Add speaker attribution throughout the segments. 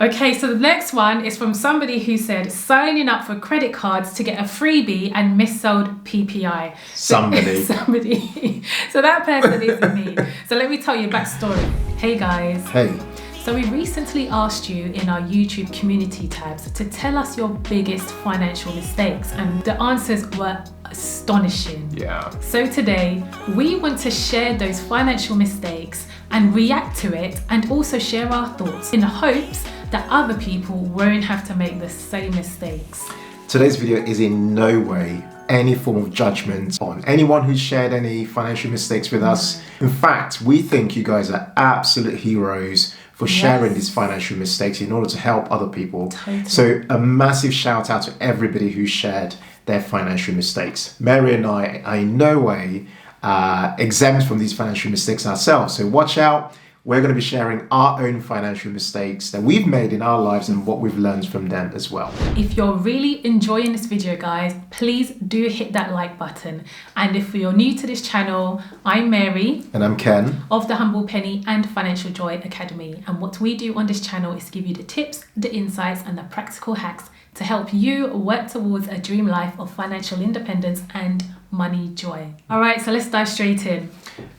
Speaker 1: Okay, so the next one is from somebody who said signing up for credit cards to get a freebie and missold PPI.
Speaker 2: Somebody.
Speaker 1: So that person is me. So let me tell you a backstory. Hey guys.
Speaker 2: Hey.
Speaker 1: So we recently asked you in our YouTube community tabs to tell us your biggest financial mistakes, and the answers were astonishing.
Speaker 2: Yeah.
Speaker 1: So today we want to share those financial mistakes and react to it, and also share our thoughts in the hopes that other people won't have to make the same mistakes.
Speaker 2: Today's video is in no way any form of judgment on anyone who's shared any financial mistakes with us. In fact, we think you guys are absolute heroes for sharing these financial mistakes in order to help other people.
Speaker 1: Totally.
Speaker 2: So a massive shout out to everybody who shared their financial mistakes. Mary and I are in no way exempt from these financial mistakes ourselves. So watch out. We're going to be sharing our own financial mistakes that we've made in our lives and what we've learned from them as well.
Speaker 1: If you're really enjoying this video, guys, please do hit that like button. And if you're new to this channel, I'm Mary.
Speaker 2: And I'm Ken.
Speaker 1: Of the Humble Penny and Financial Joy Academy. And what we do on this channel is give you the tips, the insights, and the practical hacks to help you work towards a dream life of financial independence and money joy. All right, so let's dive straight in.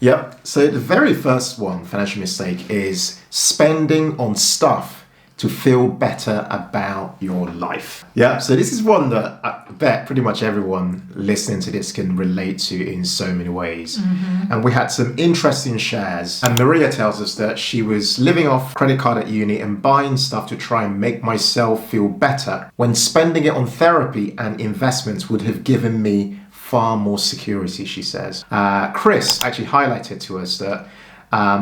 Speaker 2: Yep. So the very first one, financial mistake, is spending on stuff to feel better about your life. Yeah. So this is one that I bet pretty much everyone listening to this can relate to in so many ways. And we had some interesting shares. And Maria tells us that she was living off credit card at uni and buying stuff to try and make myself feel better, when spending it on therapy and investments would have given me far more security, she says. Chris actually highlighted to us that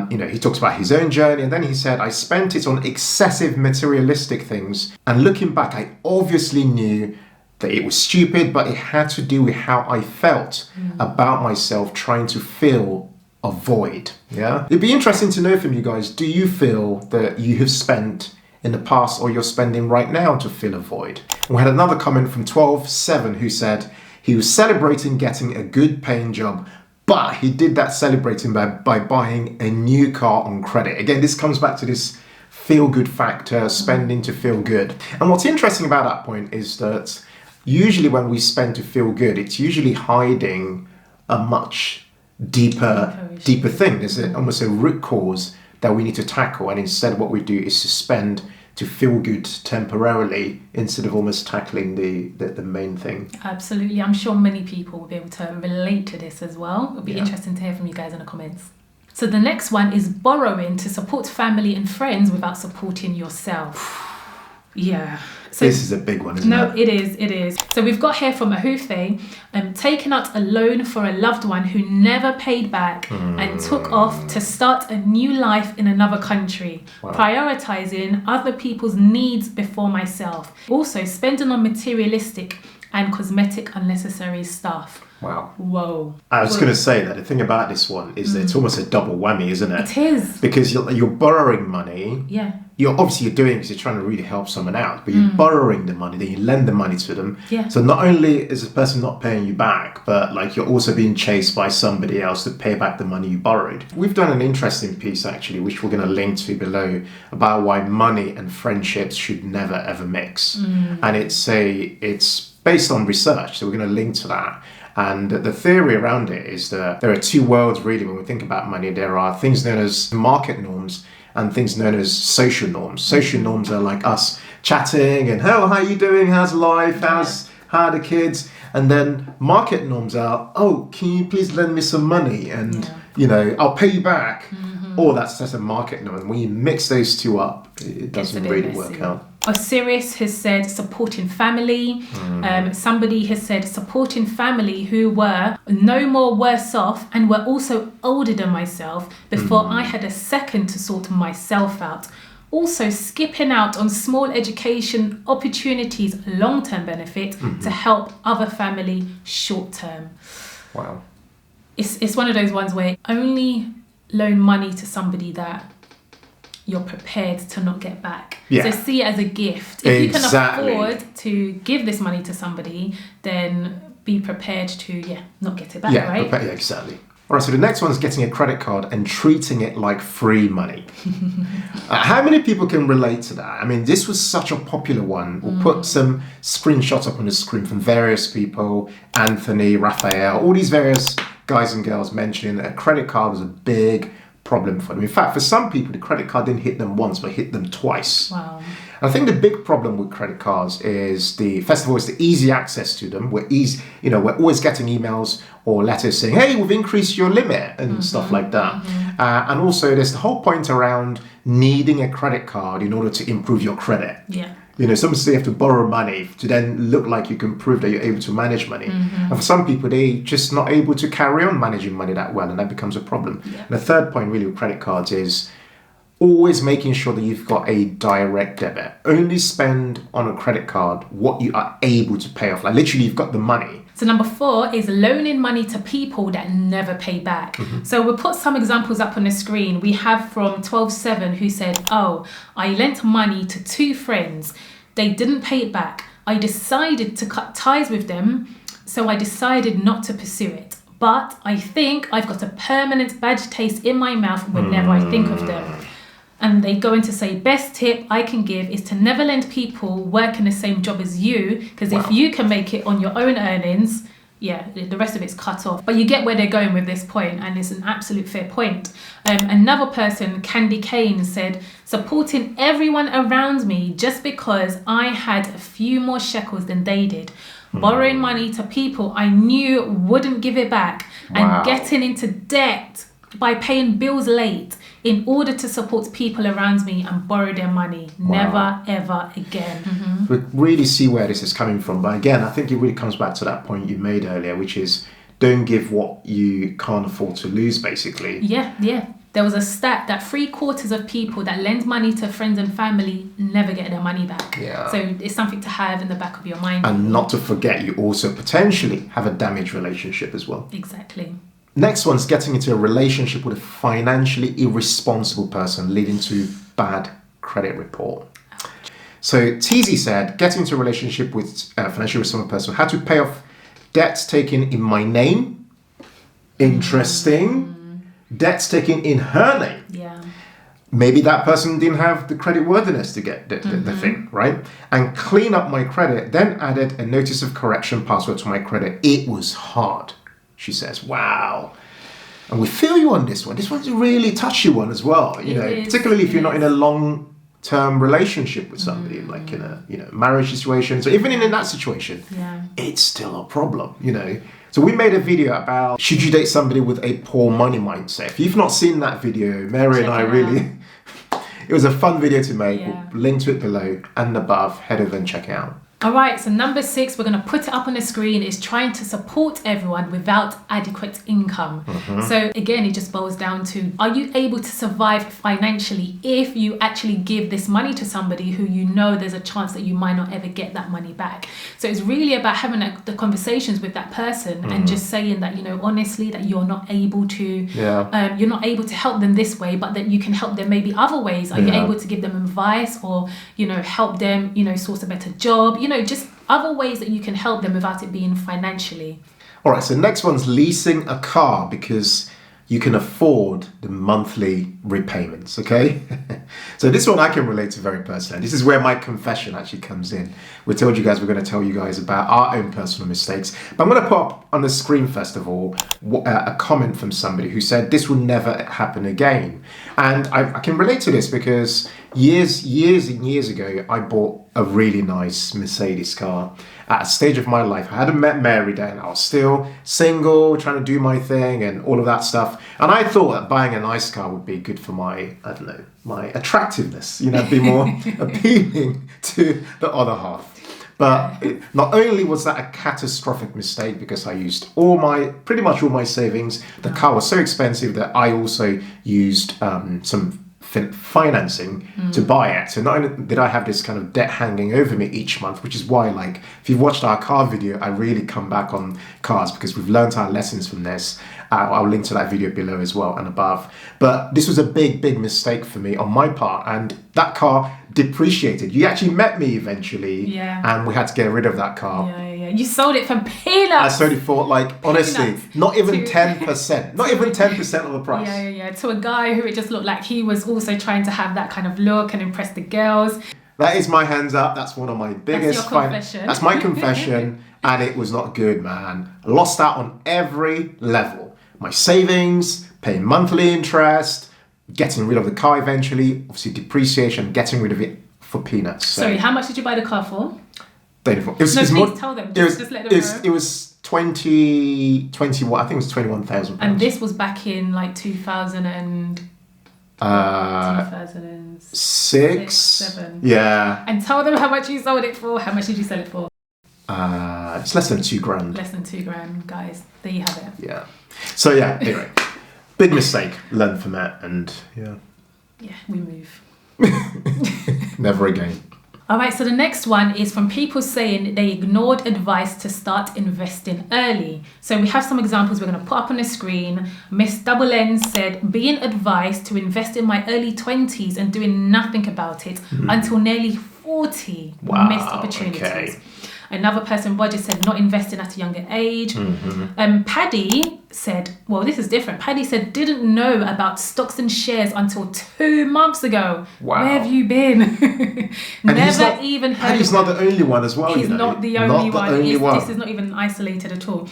Speaker 2: he talks about his own journey, and then he said, I spent it on excessive materialistic things, and looking back, I obviously knew that it was stupid, but it had to do with how I felt about myself, trying to fill a void. Yeah, it'd be interesting to know from you guys, do you feel that you have spent in the past or you're spending right now to fill a void? And we had another comment from 12-7 who said he was celebrating getting a good paying job, but he did that celebrating by buying a new car on credit. Again, this comes back to this feel-good factor, spending to feel good. And what's interesting about that point is that usually when we spend to feel good, it's usually hiding a much deeper thing. There's almost a root cause that we need to tackle. And instead what we do is to spend to feel good temporarily instead of almost tackling the main thing.
Speaker 1: Absolutely. I'm sure many people will be able to relate to this as well. It'll be interesting to hear from you guys in the comments. So the next one is borrowing to support family and friends without supporting yourself. Yeah. So
Speaker 2: this is a big one, isn't it?
Speaker 1: No, it is. So we've got here from Ahufe, taking out a loan for a loved one who never paid back and took off to start a new life in another country, prioritizing other people's needs before myself. Also spending on materialistic and cosmetic unnecessary stuff.
Speaker 2: Wow.
Speaker 1: Whoa.
Speaker 2: I was going to say that the thing about this one is that it's almost a double whammy, isn't it?
Speaker 1: It is.
Speaker 2: Because you're borrowing money.
Speaker 1: Yeah.
Speaker 2: You're doing it because you're trying to really help someone out, but you're borrowing the money, then you lend the money to them.
Speaker 1: Yeah.
Speaker 2: So not only is the person not paying you back, but like you're also being chased by somebody else to pay back the money you borrowed. We've done an interesting piece actually, which we're going to link to below, about why money and friendships should never ever mix. And it's based on research, so we're going to link to that. And the theory around it is that there are two worlds really when we think about money. There are things known as market norms and things known as social norms. Social norms are like us chatting and, how are you doing? How's life? How are the kids? And then market norms are, oh, can you please lend me some money? And, I'll pay you back. Or that's a market norm. And when you mix those two up, it doesn't really work out.
Speaker 1: Osiris has said supporting family. Somebody has said supporting family who were no more worse off and were also older than myself before I had a second to sort myself out. Also skipping out on small education opportunities, long-term benefit to help other family short-term.
Speaker 2: Wow.
Speaker 1: It's one of those ones where only loan money to somebody that you're prepared to not get back. So see it as a gift. If you can afford to give this money to somebody, then be prepared to not get it back, right?
Speaker 2: Yeah, exactly. All right, so the next one is getting a credit card and treating it like free money. How many people can relate to that? I mean, this was such a popular one. We'll put some screenshots up on the screen from various people, Anthony, Raphael, all these various guys and girls mentioning that a credit card was a big problem for them. In fact, for some people, the credit card didn't hit them once, but hit them twice.
Speaker 1: Wow.
Speaker 2: I think the big problem with credit cards is first of all, it's the easy access to them. We're always getting emails or letters saying, hey, we've increased your limit and stuff like that. And also there's the whole point around needing a credit card in order to improve your credit.
Speaker 1: Yeah.
Speaker 2: Some say you have to borrow money to then look like you can prove that you're able to manage money. And for some people, they're just not able to carry on managing money that well, and that becomes a problem. Yeah. And the third point really with credit cards is always making sure that you've got a direct debit. Only spend on a credit card what you are able to pay off. Like literally, you've got the money.
Speaker 1: So number 4 is loaning money to people that never pay back. So we'll put some examples up on the screen. We have from 12-7 who said, oh, I lent money to 2 friends. They didn't pay it back. I decided to cut ties with them, so I decided not to pursue it. But I think I've got a permanent bad taste in my mouth whenever I think of them. And they go in to say, best tip I can give is to never lend people working the same job as you, because if you can make it on your own earnings, the rest of it's cut off. But you get where they're going with this point, and it's an absolute fair point. Another person, Candy Kane, said, supporting everyone around me just because I had a few more shekels than they did. Borrowing money to people I knew wouldn't give it back, and getting into debt by paying bills late in order to support people around me and borrow their money. Never, ever again.
Speaker 2: We really see where this is coming from. But again, I think it really comes back to that point you made earlier, which is don't give what you can't afford to lose, basically.
Speaker 1: Yeah. There was a stat that 3/4 of people that lend money to friends and family never get their money back.
Speaker 2: Yeah.
Speaker 1: So it's something to have in the back of your mind.
Speaker 2: And not to forget, you also potentially have a damaged relationship as well.
Speaker 1: Exactly.
Speaker 2: Next one's getting into a relationship with a financially irresponsible person, leading to bad credit report. So TZ said, getting into a relationship with a financially irresponsible person, had to pay off debts taken in my name. Interesting. Debts taken in her name.
Speaker 1: Yeah.
Speaker 2: Maybe that person didn't have the credit worthiness to get the thing, right? And clean up my credit, then added a notice of correction password to my credit. It was hard, she says. Wow. And we feel you on this one. This one's a really touchy one as well, particularly if you're not in a long-term relationship with somebody, like in a marriage situation. So even in that situation, it's still a problem, So we made a video about should you date somebody with a poor money mindset. If you've not seen that video, Mary and I really, it was a fun video to make.
Speaker 1: Yeah.
Speaker 2: We'll link to it below and above. Head over and check it out.
Speaker 1: All right, so number 6, we're going to put it up on the screen, is trying to support everyone without adequate income. So again, it just boils down to, are you able to survive financially if you actually give this money to somebody who there's a chance that you might not ever get that money back? So it's really about having the conversations with that person and just saying that, honestly, that you're not able to, you're not able to help them this way, but that you can help them maybe other ways. Are you able to give them advice or, help them, source a better job? Just other ways that you can help them without it being financially.
Speaker 2: All right, so next one's leasing a car because you can afford the monthly repayments, okay? So this one I can relate to very personally. This is where my confession actually comes in. We told you guys we're going to tell you guys about our own personal mistakes. But I'm going to put up on the screen, first of all, a comment from somebody who said this will never happen again. And I can relate to this because years and years ago, I bought a really nice Mercedes car. At a stage of my life, I hadn't met Mary then. I was still single, trying to do my thing and all of that stuff. And I thought that buying a nice car would be good for my attractiveness, be more appealing to the other half. But not only was that a catastrophic mistake because I used pretty much all my savings. The car was so expensive that I also used some financing to buy it. So not only did I have this kind of debt hanging over me each month, which is why, if you've watched our car video, I really come back on cars because we've learned our lessons from this. I'll link to that video below as well and above. But this was a big mistake for me on my part, and that car depreciated. You actually met me eventually, and we had to get rid of that car.
Speaker 1: Yeah. You sold it for peanuts.
Speaker 2: I sold it for, like, honestly, not even 10%. Not even 10% of the price.
Speaker 1: Yeah. To a guy who it just looked like he was also trying to have that kind of look and impress the girls.
Speaker 2: That is my hands up. That's one of my biggest...
Speaker 1: That's your confession.
Speaker 2: That's my confession, and it was not good, man. I lost out on every level. My savings, paying monthly interest, getting rid of the car eventually, obviously depreciation, getting rid of it for peanuts. So.
Speaker 1: Sorry, how much did you buy the car for?
Speaker 2: Please tell them.
Speaker 1: Just let them know.
Speaker 2: It was 21, I think it was £21,000.
Speaker 1: And this was back in like 2006, 7.
Speaker 2: Yeah.
Speaker 1: And tell them how much you sold it for. How much did you sell it for?
Speaker 2: It's less than £2,000.
Speaker 1: Less than £2,000, guys. There you have it.
Speaker 2: Yeah. So yeah, anyway. Big mistake. Learn from it, and yeah,
Speaker 1: we move.
Speaker 2: Never again.
Speaker 1: All right, so the next one is from people saying they ignored advice to start investing early. So we have some examples we're going to put up on the screen. Miss Double N said, being advised to invest in my early 20s and doing nothing about it until nearly 40.
Speaker 2: Wow,
Speaker 1: missed opportunities.
Speaker 2: Okay.
Speaker 1: Another person, Roger, said not investing at a younger age. Paddy said, well, this is different. Paddy said, didn't know about stocks and shares until 2 months ago.
Speaker 2: Wow.
Speaker 1: Where have you been? Never even heard
Speaker 2: Paddy's not the only one as well.
Speaker 1: He's not the only one. This is not even isolated at all.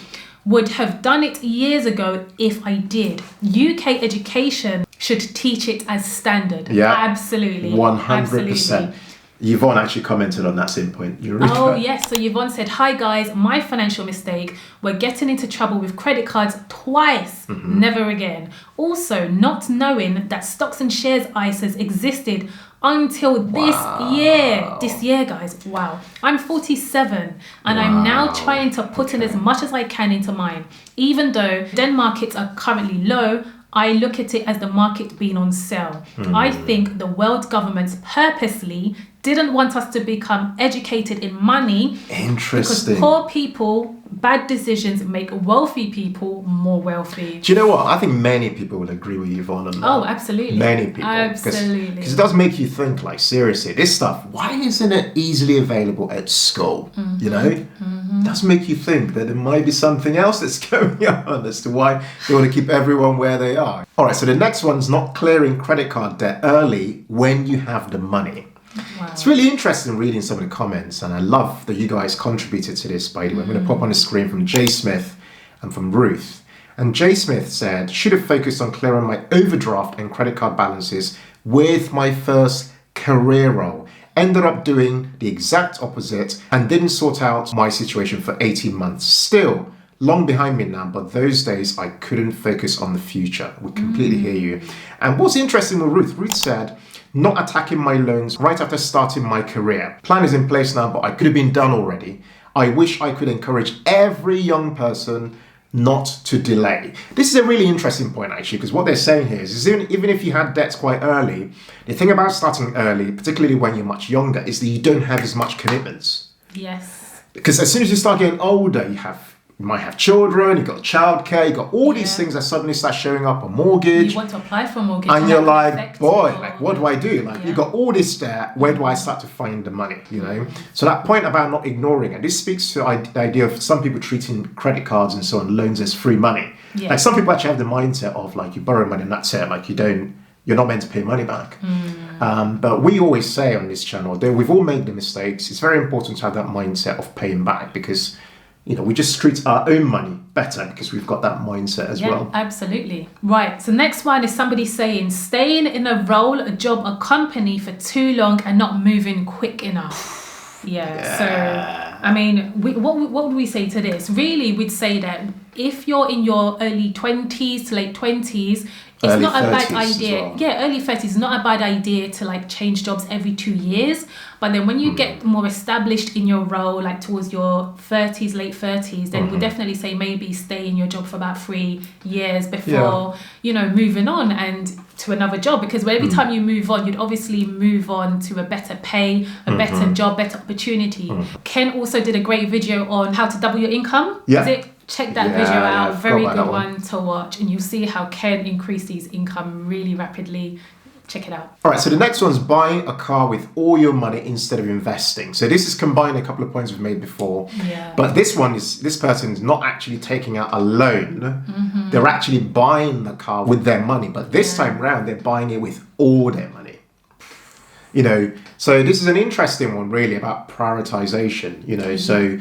Speaker 1: Would have done it years ago if I did. UK education should teach it as standard.
Speaker 2: Yeah.
Speaker 1: Absolutely.
Speaker 2: 100%.
Speaker 1: Absolutely.
Speaker 2: Yvonne actually commented on that same point.
Speaker 1: Yes. So Yvonne said, hi guys, my financial mistake. We're getting into trouble with credit cards twice. Never again. Also, not knowing that stocks and shares ISAs existed until this year. This year, guys. Wow. I'm 47 and I'm now trying to put in as much as I can into mine. Even though den markets are currently low, I look at it as the market being on sale. I think the world governments purposely didn't want us to become educated in money.
Speaker 2: Interesting.
Speaker 1: Because poor people, bad decisions make wealthy people more wealthy.
Speaker 2: Do you know what? I think many people will agree with Yvonne on that.
Speaker 1: Oh, absolutely.
Speaker 2: Many people.
Speaker 1: Absolutely.
Speaker 2: Because it does make you think, like, seriously, this stuff, why isn't it easily available at school? You know? It does make you think that there might be something else that's going on as to why they want to keep everyone where they are. All right, so the next one's not clearing credit card debt early when you have the money. Wow. It's really interesting reading some of the comments, and I love that you guys contributed to this, by the way. I'm going to pop on the screen from Jay Smith and from Ruth. And Jay Smith said, should have focused on clearing my overdraft and credit card balances with my first career role. Ended up doing the exact opposite and didn't sort out my situation for 18 months. Still, long behind me now, but those days I couldn't focus on the future. We completely hear you. And what's interesting with Ruth said, not attacking my loans right after starting my career. Plan is in place now, but I could have been done already. I wish I could encourage every young person not to delay. This is a really interesting point, actually, because what they're saying here is even if you had debts quite early, the thing about starting early, particularly when you're much younger, is that you don't have as much commitments.
Speaker 1: Yes.
Speaker 2: Because as soon as you start getting older, you might have children, you've got childcare, you've got all these things that suddenly start showing up, a mortgage.
Speaker 1: You want to apply for a mortgage.
Speaker 2: And you're like, boy, like, what do I do? Like, you've got all this debt, where do I start to find the money, you know? So that point about not ignoring it, this speaks to the idea of some people treating credit cards and so on, loans as free money. Yeah. Like, some people actually have the mindset of, like, you borrow money and that's it. Like, you're not meant to pay money back. But we always say on this channel that we've all made the mistakes. It's very important to have that mindset of paying back, because you know, we just treat our own money better because we've got that mindset as well.
Speaker 1: Absolutely. Right. So next one is somebody saying, staying in a role, a job, a company for too long and not moving quick enough. Yeah. So, I mean, what would we say to this? Really, we'd say that if you're in your early 20s to late 20s, it's early not a bad idea. Well. Yeah, early 30s is not a bad idea to like change jobs every 2 years. But then when you get more established in your role, like towards your 30s, late 30s, then we definitely say maybe stay in your job for about 3 years before, you know, moving on and to another job. Because every time you move on, you'd obviously move on to a better pay, a better job, better opportunity. Ken also did a great video on how to double your income. Check that video out. Very good one to watch. And you'll see how Ken increased his income really rapidly check it out.
Speaker 2: All right, so the next one's buying a car with all your money instead of investing. So this is combining a couple of points we've made before.
Speaker 1: Yeah.
Speaker 2: But this person is not actually taking out a loan. They're actually buying the car with their money. But this time round, they're buying it with all their money. You know, so this is an interesting one really about prioritization, you know. So,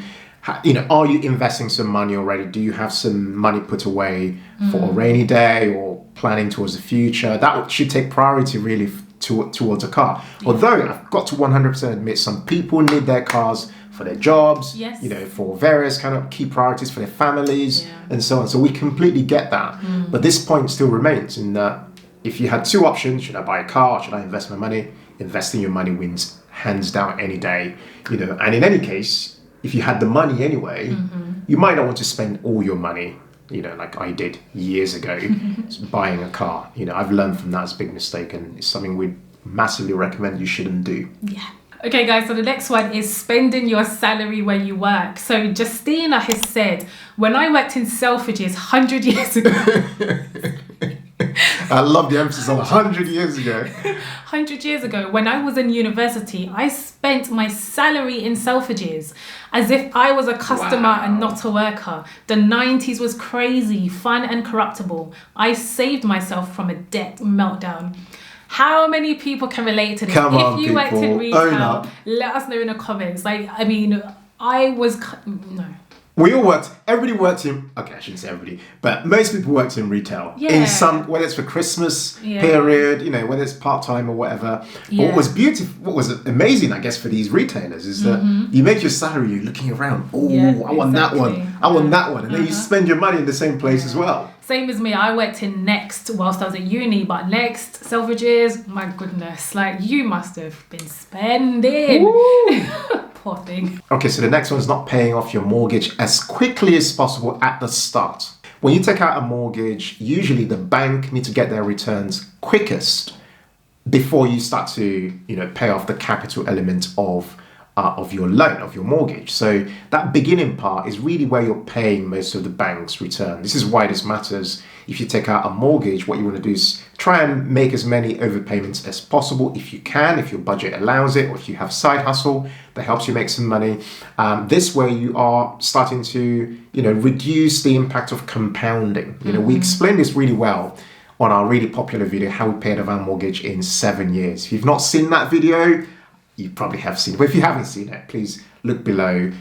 Speaker 2: you know, are you investing some money already? Do you have some money put away for a rainy day or planning towards the future? That should take priority really towards a car. Although I've got to 100% admit some people need their cars for their jobs, you know, for various kind of key priorities for their families and so on. So we completely get that. But this point still remains in that if you had two options, should I buy a car or should I invest my money? Investing your money wins hands down any day, you know. And in any case, if you had the money anyway, you might not want to spend all your money, you know, like I did years ago, buying a car. You know, I've learned from that as a big mistake, and it's something we'd massively recommend you shouldn't do.
Speaker 1: Yeah. Okay, guys, so the next one is spending your salary where you work. So Justina has said, when I worked in Selfridges 100 years ago...
Speaker 2: I love the emphasis on 100 years ago.
Speaker 1: 100 years ago, when I was in university, I spent my salary in Selfridges as if I was a customer and not a worker. The 90s was crazy, fun and corruptible. I saved myself from a debt meltdown. How many people can relate to this?
Speaker 2: Come on,
Speaker 1: if you worked in
Speaker 2: people, own up.
Speaker 1: retail, let us know in the comments. Like, I mean, I was... No.
Speaker 2: We all worked, everybody worked in, okay, I shouldn't say everybody, but most people worked in retail. In some, whether it's for Christmas period, you know, whether it's part-time or whatever. But what was beautiful, what was amazing, I guess, for these retailers is that you make your salary, you're looking around, I want that one, I want that one. And then you spend your money in the same place as well.
Speaker 1: Same as me, I worked in Next whilst I was at uni, but Next, Selfridges, my goodness, like you must have been spending. Poor thing.
Speaker 2: Okay, so the next one is not paying off your mortgage as quickly as possible at the start. When you take out a mortgage, usually the bank need to get their returns quickest before you start to, you know, pay off the capital element of your loan, of your mortgage. So that beginning part is really where you're paying most of the bank's return. This is why this matters. If you take out a mortgage, what you want to do is try and make as many overpayments as possible if you can, if your budget allows it, or if you have side hustle that helps you make some money. This way you are starting to, you know, reduce the impact of compounding. You know, we explain this really well on our really popular video, How We Paid Off Our Mortgage in 7 Years. If you've not seen that video, you probably have seen it. But if you haven't seen it, please look below,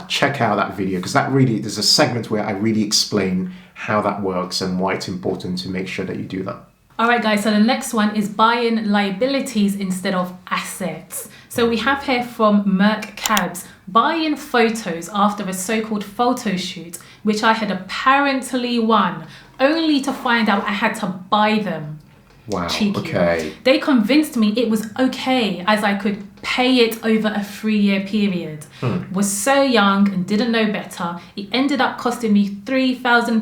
Speaker 2: check out that video, because that really, there's a segment where I really explain how that works and why it's important to make sure that you do that.
Speaker 1: All right, guys, so the next one is buying liabilities instead of assets. So we have here from Merck Cabs, buying photos after a so-called photo shoot, which I had apparently won, only to find out I had to buy them.
Speaker 2: Wow,
Speaker 1: Cheeky.
Speaker 2: okay.
Speaker 1: They convinced me it was okay as I could pay it over a 3-year period. Was so young and didn't know better. It ended up costing me £3,000.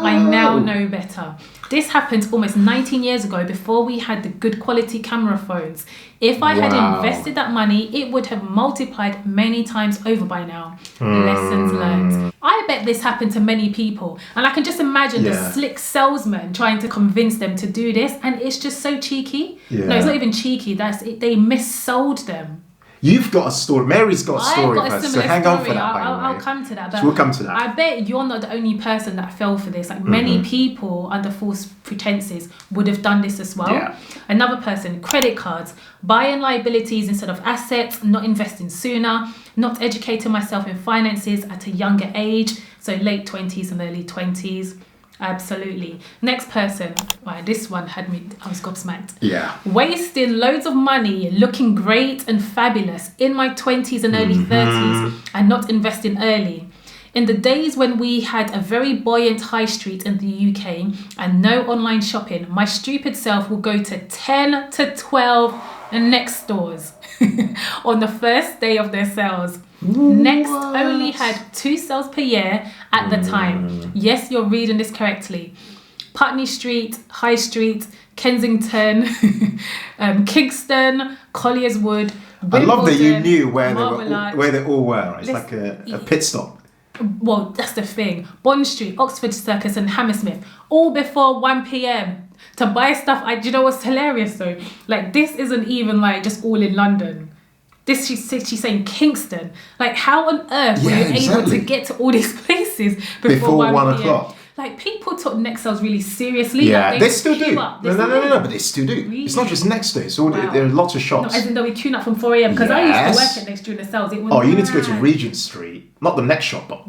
Speaker 1: I now know better. This happened almost 19 years ago before we had the good quality camera phones. If I had invested that money, it would have multiplied many times over by now. Lessons learned. I bet this happened to many people. And I can just imagine the slick salesman trying to convince them to do this. And it's just so cheeky. No, it's not even cheeky. That's it. They missold them.
Speaker 2: You've got a story. Mary's got a story.
Speaker 1: I've got a similar
Speaker 2: so hang
Speaker 1: story.
Speaker 2: on for that.
Speaker 1: I'll come to that. But
Speaker 2: we'll come to that.
Speaker 1: I bet you're not the only person that fell for this. Like many people under false pretenses would have done this as well.
Speaker 2: Yeah.
Speaker 1: Another person, credit cards, buying liabilities instead of assets, not investing sooner, not educating myself in finances at a younger age. So late 20s and early 20s. Absolutely. Next person. Right, this one had me, I was gobsmacked.
Speaker 2: Yeah.
Speaker 1: Wasting loads of money, looking great and fabulous in my 20s and early 30s and not investing early. In the days when we had a very buoyant high street in the UK and no online shopping, my stupid self will go to 10 to 12 Next stores on the first day of their sales. Next only had 2 sales per year at the time. Yes, you're reading this correctly. Putney Street, High Street, Kensington, Kingston, Collier's Wood,
Speaker 2: I love that you knew where
Speaker 1: Marmalade.
Speaker 2: they all were. It's like a pit stop.
Speaker 1: well, that's the thing. Bond Street, Oxford Circus and Hammersmith, all before 1 p.m. to buy stuff. Do you know what's hilarious though? Like, this isn't even like just all in London. This, she's saying Kingston. Like, how on earth were you able to get to all these places before 1
Speaker 2: o'clock?
Speaker 1: Like, people took next sales really seriously.
Speaker 2: Yeah,
Speaker 1: like,
Speaker 2: they still do.
Speaker 1: No,
Speaker 2: but they still do.
Speaker 1: Really?
Speaker 2: It's not just next day. So there are lots of shops.
Speaker 1: No, as in though we tune up from 4 a.m. Because I used to work at next during the sales. It was
Speaker 2: you need to go to Regent Street. Not the next shop, but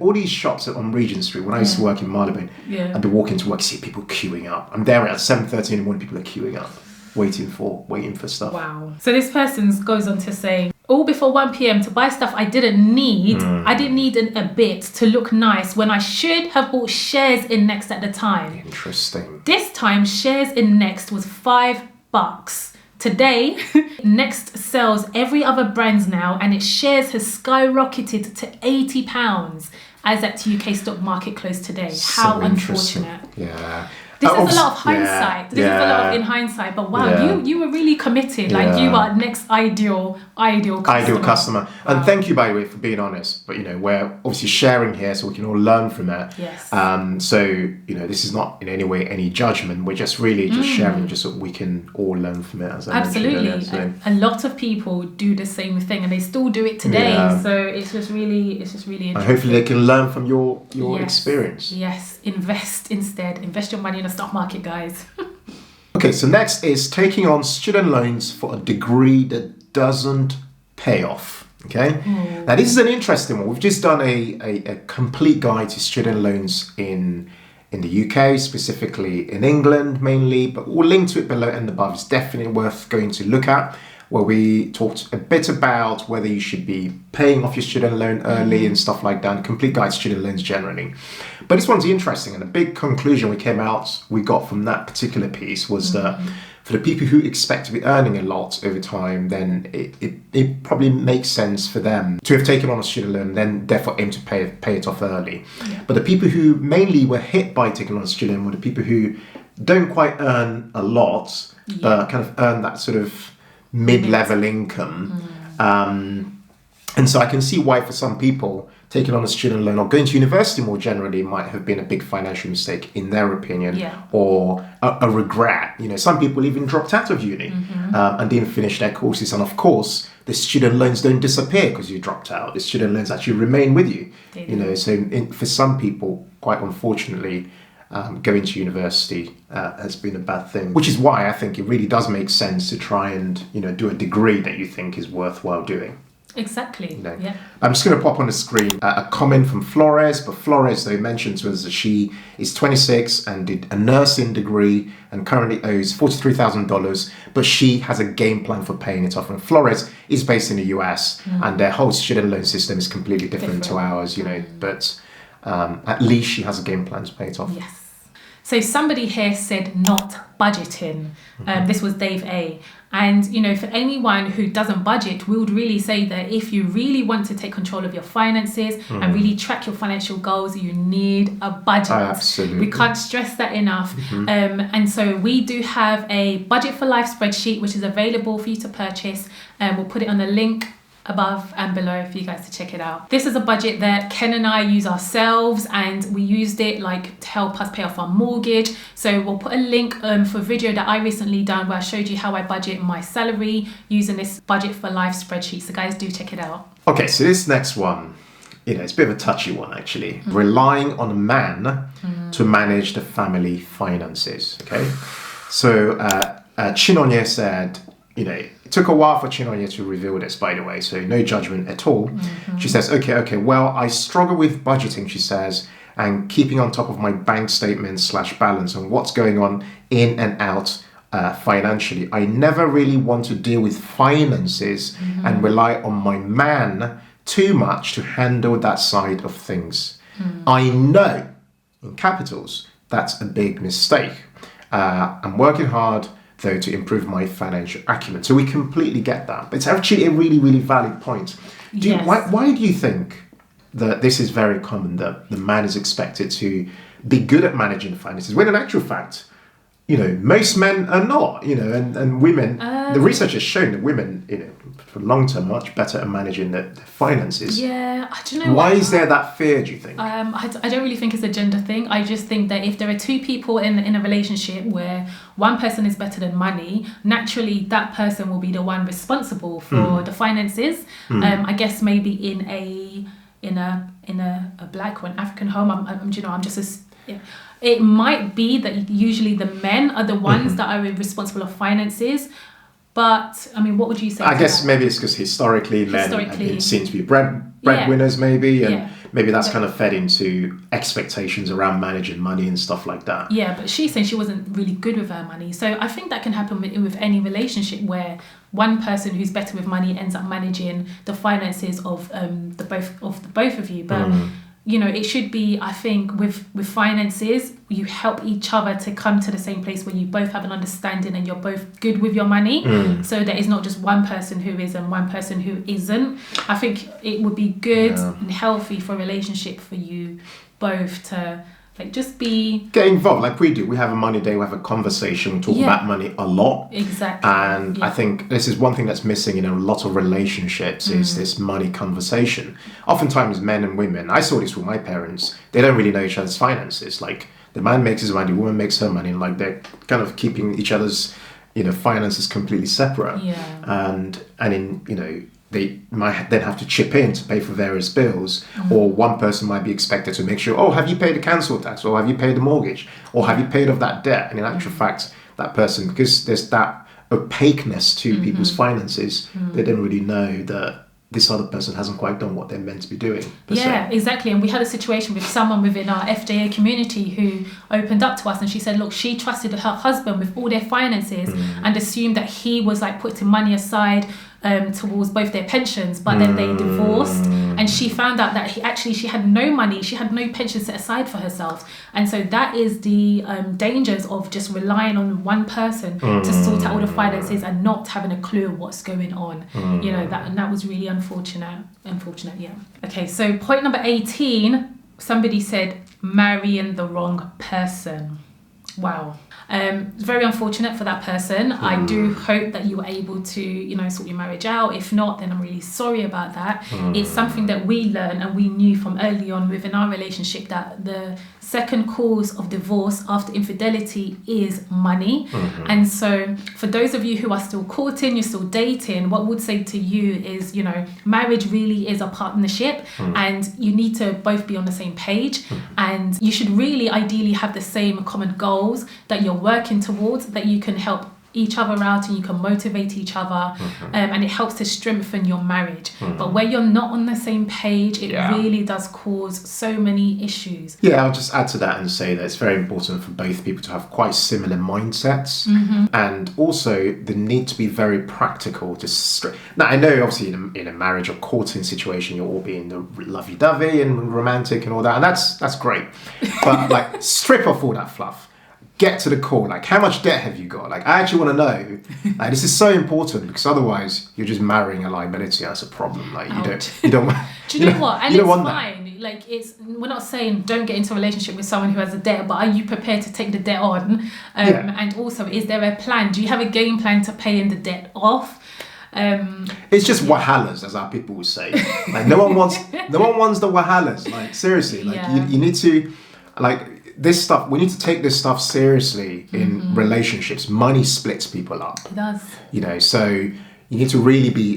Speaker 2: all these shops on Regent Street. When I used to work in Marylebone, I'd be walking to work, see people queuing up. I'm there at 7:30 in the morning, people are queuing up, waiting for stuff.
Speaker 1: Wow. So this person goes on to say, all before 1 p.m. to buy stuff I didn't need. I didn't need a bit to look nice when I should have bought shares in Next at the time.
Speaker 2: Interesting.
Speaker 1: This time, shares in Next was $5. Today, Next sells every other brand now, and its shares has skyrocketed to £80 as at UK stock market close today. How unfortunate.
Speaker 2: Yeah.
Speaker 1: This is a lot of hindsight. This is a lot of in hindsight. But wow, you were really committed. Like, you are Next ideal customer.
Speaker 2: Wow. And thank you, by the way, for being honest. But, we're obviously sharing here so we can all learn from it.
Speaker 1: Yes.
Speaker 2: So, this is not in any way any judgment. We're just really just sharing just so we can all learn from it. As I
Speaker 1: Absolutely.
Speaker 2: mentioned earlier, so.
Speaker 1: A lot of people do the same thing and they still do it today. Yeah. So it's just really interesting.
Speaker 2: And hopefully they can learn from your experience.
Speaker 1: Yes. Invest instead. Invest your money in the stock market, guys.
Speaker 2: Okay, so next is taking on student loans for a degree that doesn't pay off. Okay, now this is an interesting one. We've just done a complete guide to student loans in the UK, specifically in England mainly, but we'll link to it below and above. It's definitely worth going to look at, where we talked a bit about whether you should be paying off your student loan early and stuff like that, and complete guide to student loans generally. But this one's interesting, and a big conclusion we got from that particular piece was that for the people who expect to be earning a lot over time, then it probably makes sense for them to have taken on a student loan and then therefore aim to pay it off early. Yeah. But the people who mainly were hit by taking on a student loan were the people who don't quite earn a lot, but kind of earn that sort of mid-level income. And so I can see why for some people taking on a student loan or going to university more generally might have been a big financial mistake in their opinion, or a regret. Some people even dropped out of uni and didn't finish their courses. And of course, the student loans don't disappear because you dropped out. The student loans actually remain with you. For some people, quite unfortunately, going to university has been a bad thing, which is why I think it really does make sense to try and do a degree that you think is worthwhile doing.
Speaker 1: Exactly. Yeah.
Speaker 2: I'm just going to pop on the screen a comment from Flores, but Flores, though, mentioned to us that she is 26 and did a nursing degree and currently owes $43,000, but she has a game plan for paying it off. And Flores is based in the US, and their whole student loan system is completely different to ours, but at least she has a game plan to pay it off.
Speaker 1: Yes. So somebody here said not budgeting. This was Dave A. And, for anyone who doesn't budget, we would really say that if you really want to take control of your finances and really track your financial goals, you need a budget.
Speaker 2: Absolutely.
Speaker 1: We can't stress that enough. And so we do have a Budget for Life spreadsheet, which is available for you to purchase. We'll put it on the link above and below for you guys to check it out. This is a budget that Ken and I use ourselves, and we used it to help us pay off our mortgage. So we'll put a link for a video that I recently done where I showed you how I budget my salary using this Budget for Life spreadsheet. So guys, do check it out.
Speaker 2: Okay, so this next one, it's a bit of a touchy one actually. Relying on a man to manage the family finances. Okay, so Chinonye said, it took a while for Chinonye to reveal this, by the way, so no judgment at all. She says, okay, well, I struggle with budgeting, she says, and keeping on top of my bank statements / balance and what's going on in and out financially. I never really want to deal with finances and rely on my man too much to handle that side of things. I know, in capitals, that's a big mistake. I'm working hard, though, to improve my financial acumen. So we completely get that. But it's actually a really, really valid point. Why do you think that this is very common, that the man is expected to be good at managing finances, when in actual fact, most men are not, and women, the research has shown that women, for long term, are much better at managing their finances.
Speaker 1: Yeah, I don't know.
Speaker 2: Why is there that fear, do you think?
Speaker 1: I don't really think it's a gender thing. I just think that if there are two people in a relationship where one person is better than money, naturally that person will be the one responsible for the finances. I guess maybe in a black or an African home, I'm just it might be that usually the men are the ones that are responsible for finances. But I mean, what would you say?
Speaker 2: I guess maybe it's because historically men have been seen to be breadwinners, maybe, and maybe that's kind of fed into expectations around managing money and stuff like that.
Speaker 1: Yeah, but she's saying she wasn't really good with her money, so I think that can happen with any relationship where one person who's better with money ends up managing the finances of the both of you. But it should be, I think, with finances, you help each other to come to the same place where you both have an understanding and you're both good with your money. So there is not just one person who is and one person who isn't. I think it would be good and healthy for a relationship for you both to just get
Speaker 2: involved like we do. We have a money day, we have a conversation, we talk about money a lot.
Speaker 1: Exactly.
Speaker 2: And I think this is one thing that's missing in a lot of relationships is this money conversation. Oftentimes men and women, I saw this with my parents, they don't really know each other's finances. Like the man makes his money, the woman makes her money, and like they're kind of keeping each other's finances completely separate. And they might then have to chip in to pay for various bills, or one person might be expected to make sure, have you paid the council tax, or have you paid the mortgage, or have you paid off that debt? And in actual fact, that person, because there's that opaqueness to people's finances, they don't really know that this other person hasn't quite done what they're meant to be doing.
Speaker 1: Exactly. And we had a situation with someone within our FJA community who opened up to us, and she said, look, she trusted her husband with all their finances and assumed that he was putting money aside towards both their pensions, but then they divorced, and she found out that she had no money, she had no pension set aside for herself. And so that is the dangers of just relying on one person to sort out all the finances and not having a clue what's going on. That was really unfortunate. Okay, so point number 18, somebody said marrying the wrong person. Wow. It's very unfortunate for that person. I do hope that you were able to, sort your marriage out. If not, then I'm really sorry about that. It's something that we learned and we knew from early on within our relationship that the second cause of divorce after infidelity is money. And so for those of you who are still courting, you're still dating, what I would say to you is, marriage really is a partnership and you need to both be on the same page, and you should really ideally have the same common goals that you're working towards, that you can help each other out and you can motivate each other, and it helps to strengthen your marriage. But where you're not on the same page, it really does cause so many issues.
Speaker 2: I'll just add to that and say that it's very important for both people to have quite similar mindsets, and also the need to be very practical. Now I know obviously in a marriage or courting situation you'll all be in the lovey-dovey and romantic and all that, and that's great, but strip off all that fluff. Get to the core. How much debt have you got? I actually want to know. This is so important, because otherwise you're just marrying a liability. That's a problem. You don't.
Speaker 1: Do you know what? And it's fine. We're not saying don't get into a relationship with someone who has a debt, but are you prepared to take the debt on? And also, is there a plan? Do you have a game plan to paying the debt off?
Speaker 2: It's just wahalas, as our people would say. No one wants the wahalas. Seriously, you need to this stuff, we need to take this stuff seriously in relationships. Money splits people up.
Speaker 1: It does.
Speaker 2: So you need to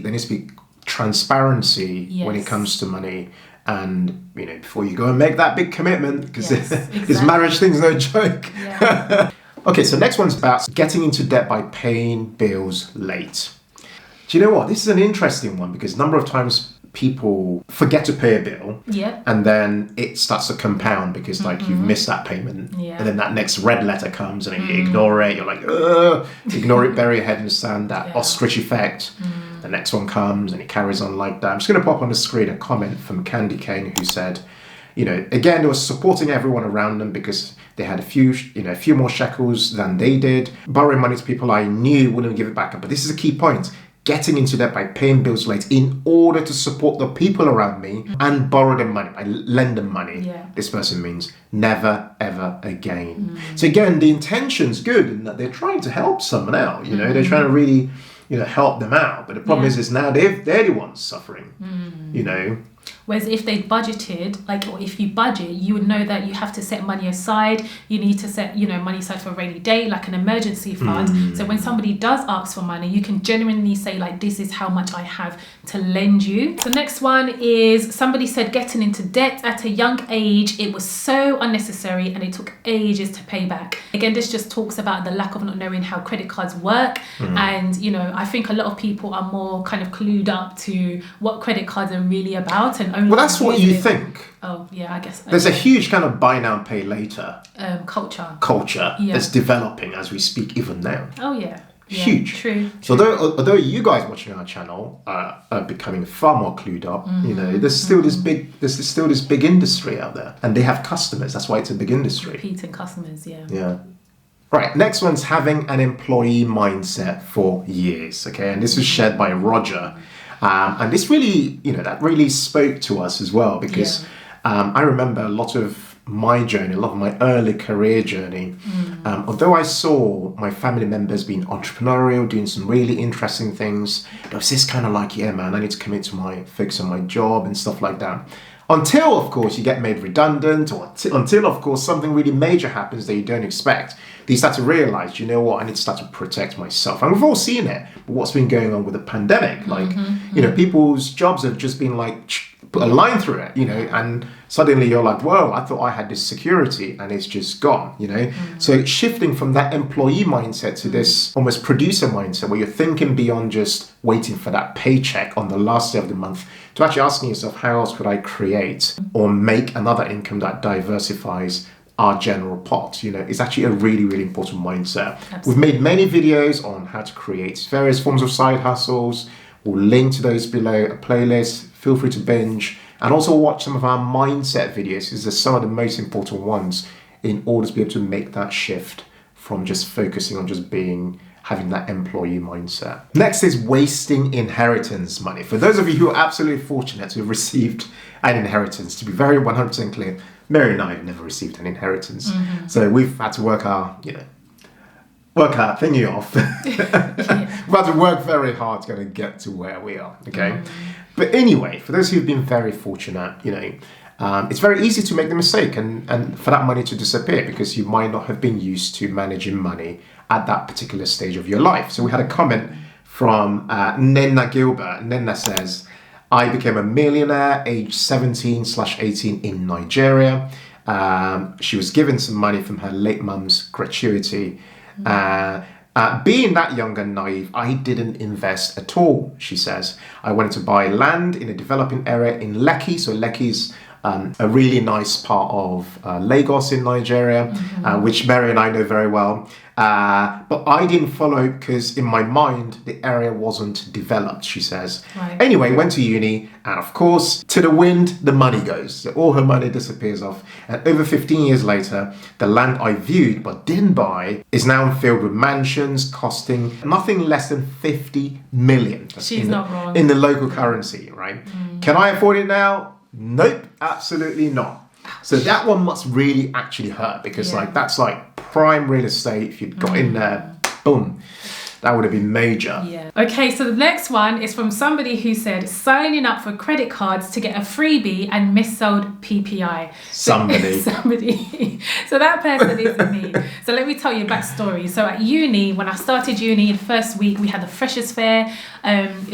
Speaker 2: there needs to be transparency when it comes to money. And, before you go and make that big commitment, because this marriage thing's no joke. Okay, so next one's about getting into debt by paying bills late. Do you know what? This is an interesting one, because a number of times people forget to pay a bill, and then it starts to compound because you've missed that payment, and then that next red letter comes and you ignore it. You're like, ugh, ignore it, bury your head in the sand. That ostrich effect. The next one comes and it carries on like that. I'm just going to pop on the screen a comment from Candy Kane, who said, again, they were supporting everyone around them because they had a few more shekels than they did, borrowing money to people I knew wouldn't give it back. But this is a key point. getting into debt by paying bills late in order to support the people around me and borrow them money, I lend them money.
Speaker 1: Yeah.
Speaker 2: This person means never, ever again. So again, the intention's good in that they're trying to help someone out, you know, they're trying to really, you know, help them out. But the problem is now they're the ones suffering, you know.
Speaker 1: Whereas if they budgeted, like, or if you budget, you would know that you have to set money aside. You need to set, you know, money aside for a rainy day, like an emergency fund. So when somebody does ask for money, you can genuinely say, like, this is how much I have to lend you. The next one is somebody said getting into debt at a young age. It was so unnecessary and it took ages to pay back. Again, this just talks about the lack of not knowing how credit cards work. And, you know, I think a lot of people are more kind of clued up to what credit cards are really about. And only
Speaker 2: Well, that's what you think.
Speaker 1: Oh, yeah, I guess.
Speaker 2: There's a huge kind of buy now, pay later
Speaker 1: culture
Speaker 2: that's developing as we speak even now.
Speaker 1: Oh, yeah.
Speaker 2: Huge.
Speaker 1: True.
Speaker 2: So although you guys watching our channel are becoming far more clued up, you know, there's still this big industry out there, and they have customers. That's why it's a big industry.
Speaker 1: Repeating customers, yeah.
Speaker 2: Yeah. Right. Next one's having an employee mindset for years. Okay, and this was shared by Roger. And this really, you know, that really spoke to us as well, because I remember a lot of my journey, a lot of my early career journey, although I saw my family members being entrepreneurial, doing some really interesting things, there was this kind of like, yeah, man, I need to commit to focus on my job and stuff like that. Until, of course, you get made redundant, or until, of course, something really major happens that you don't expect. You start to realize, you know what, I need to start to protect myself. And we've all seen it. But what's been going on with the pandemic? Like, you know, people's jobs have just been like, put a line through it, you know, and suddenly you're like, whoa, I thought I had this security and it's just gone, you know. So shifting from that employee mindset to this almost producer mindset where you're thinking beyond just waiting for that paycheck on the last day of the month to actually asking yourself, how else could I create or make another income that diversifies our general pot, you know, is actually a really, really important mindset. Absolutely. We've made many videos on how to create various forms of side hustles. We'll link to those below, a playlist. Feel free to binge and also watch some of our mindset videos, because they're some of the most important ones in order to be able to make that shift from just focusing on just having that employee mindset. Next is wasting inheritance money. For those of you who are absolutely fortunate to have received an inheritance, to be very 100% clear, Mary and I have never received an inheritance. So we've had to work our thingy off. We've had to work very hard to kind of get to where we are, okay? But anyway, for those who've been very fortunate, you know, it's very easy to make the mistake and for that money to disappear, because you might not have been used to managing money at that particular stage of your life. So we had a comment from Nenna Gilbert. Nenna says, I became a millionaire age 17/18 in Nigeria. She was given some money from her late mum's gratuity. Being that young and naive, I didn't invest at all, she says. I wanted to buy land in a developing area in Lekki. So Lekki's a really nice part of Lagos in Nigeria, which Mary and I know very well. But I didn't follow because in my mind, the area wasn't developed, she says. Right. Anyway, went to uni, and of course, to the wind, the money goes. So all her money disappears off. And over 15 years later, the land I viewed but didn't buy is now filled with mansions costing nothing less than 50 million.
Speaker 1: She's not wrong.
Speaker 2: In the local currency, right? Can I afford it now? Nope, absolutely not. So that one must really actually hurt, because like that's like prime real estate. If you'd got in there, boom, that would have been major. Yeah.
Speaker 1: Okay, so the next one is from somebody who said signing up for credit cards to get a freebie and missold PPI.
Speaker 2: Somebody.
Speaker 1: So that person is me. So let me tell you a backstory. So at uni, when I started uni, the first week we had the Freshers' Fair,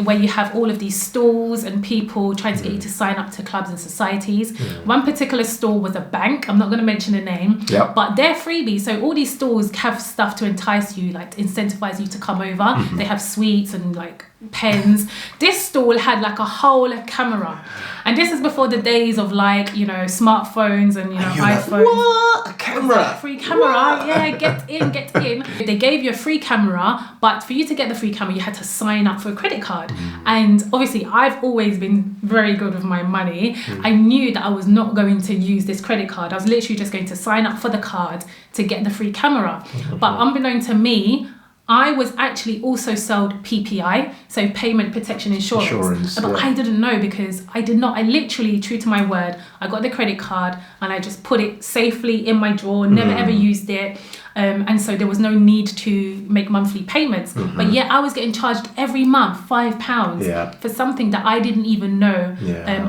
Speaker 1: where you have all of these stalls and people trying to get you to sign up to clubs and societies. One particular stall was a bank. I'm not going to mention the name, but they're freebies. So all these stalls have stuff to entice you, like to incentivize you to come over. They have sweets and like pens. This stall had like a whole camera, and this is before the days of like, you know, smartphones and, you know, iPhones.
Speaker 2: Like, what? A camera?
Speaker 1: Like, free camera? What? Yeah, get in. They gave you a free camera, but for you to get the free camera, you had to sign up for a credit card. And obviously, I've always been very good with my money. I knew that I was not going to use this credit card. I was literally just going to sign up for the card to get the free camera. But unbeknown to me, I was actually also sold PPI, so payment protection insurance. But I didn't know because I literally, true to my word, I got the credit card and I just put it safely in my drawer, never ever used it. And so there was no need to make monthly payments. But yet I was getting charged every month £5 for something that I didn't even know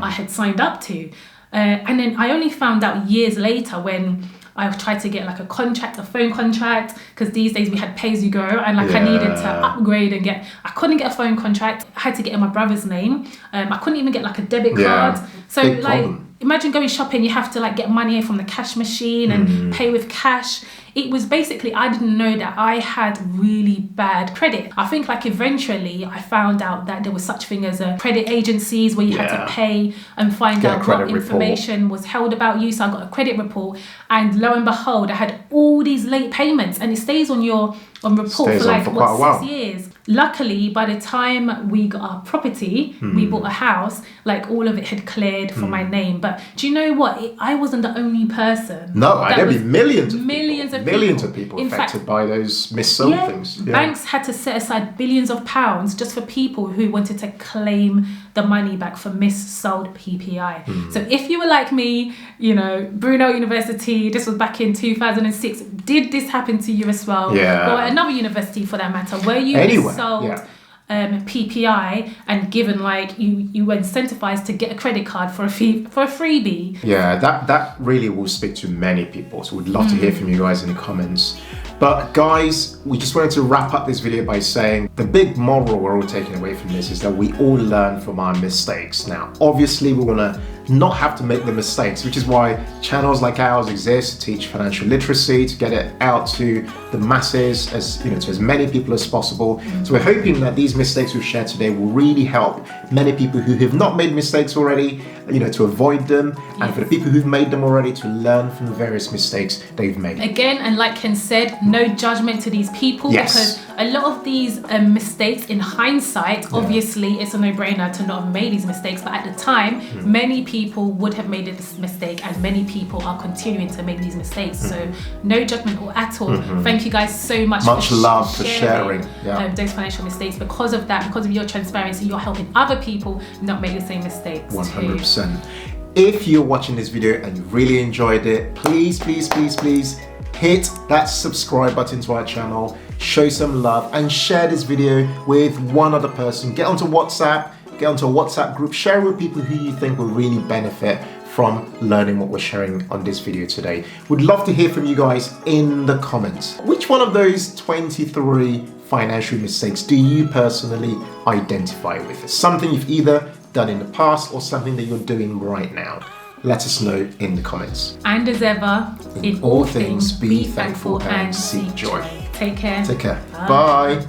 Speaker 1: I had signed up to. And then I only found out years later when I tried to get like a phone contract, because these days we had pay-as-you-go, and like I needed to upgrade and I couldn't get a phone contract. I had to get in my brother's name. I couldn't even get like a debit card. So
Speaker 2: big
Speaker 1: like,
Speaker 2: problem.
Speaker 1: Imagine going shopping, you have to like get money from the cash machine and pay with cash. It was basically, I didn't know that I had really bad credit. I think like eventually I found out that there was such thing as credit agencies where you had to pay and find out what information was held about you. So I got a credit report, and lo and behold, I had all these late payments, and it stays on your report for like 6 years. Luckily, by the time we got our property, we bought a house, like all of it had cleared for my name. But do you know what? I wasn't the only person.
Speaker 2: No, there'd be millions of people
Speaker 1: in
Speaker 2: affected
Speaker 1: fact,
Speaker 2: by those mis-sold things.
Speaker 1: Banks had to set aside billions of pounds just for people who wanted to claim the money back for mis-sold PPI. So if you were like me, you know, Brunel University, this was back in 2006, did this happen to you as well? Or another university for that matter, were you sold PPI and given like you were incentivized to get a credit card for a freebie?
Speaker 2: Yeah, that really will speak to many people, so we'd love to hear from you guys in the comments. But guys, we just wanted to wrap up this video by saying the big moral we're all taking away from this is that we all learn from our mistakes. Now, obviously we want to not have to make the mistakes, which is why channels like ours exist to teach financial literacy, to get it out to the masses, as you know, to as many people as possible. So we're hoping that these mistakes we've shared today will really help many people who have not made mistakes already, you know, to avoid them, and for the people who've made them already to learn from the various mistakes they've made.
Speaker 1: Again, and like Ken said, no judgment to these people, because a lot of these mistakes in hindsight, obviously it's a no-brainer to not have made these mistakes, but at the time many people would have made this mistake, and many people are continuing to make these mistakes. So no judgment at all. Thank you guys so much.
Speaker 2: Much love for sharing
Speaker 1: those financial mistakes. Because of that, because of your transparency, you're helping other people not make the same mistakes.
Speaker 2: 100%. If you're watching this video and you really enjoyed it, please hit that subscribe button to our channel, show some love, and share this video with one other person. Get onto WhatsApp, get onto a WhatsApp group, share it with people who you think will really benefit from learning what we're sharing on this video today. Would love to hear from you guys in the comments. Which one of those 23 financial mistakes do you personally identify with? Something you've either done in the past or something that you're doing right now? Let us know in the comments.
Speaker 1: And as ever,
Speaker 2: in all things, be thankful and seek joy.
Speaker 1: Take care.
Speaker 2: Take care. Bye.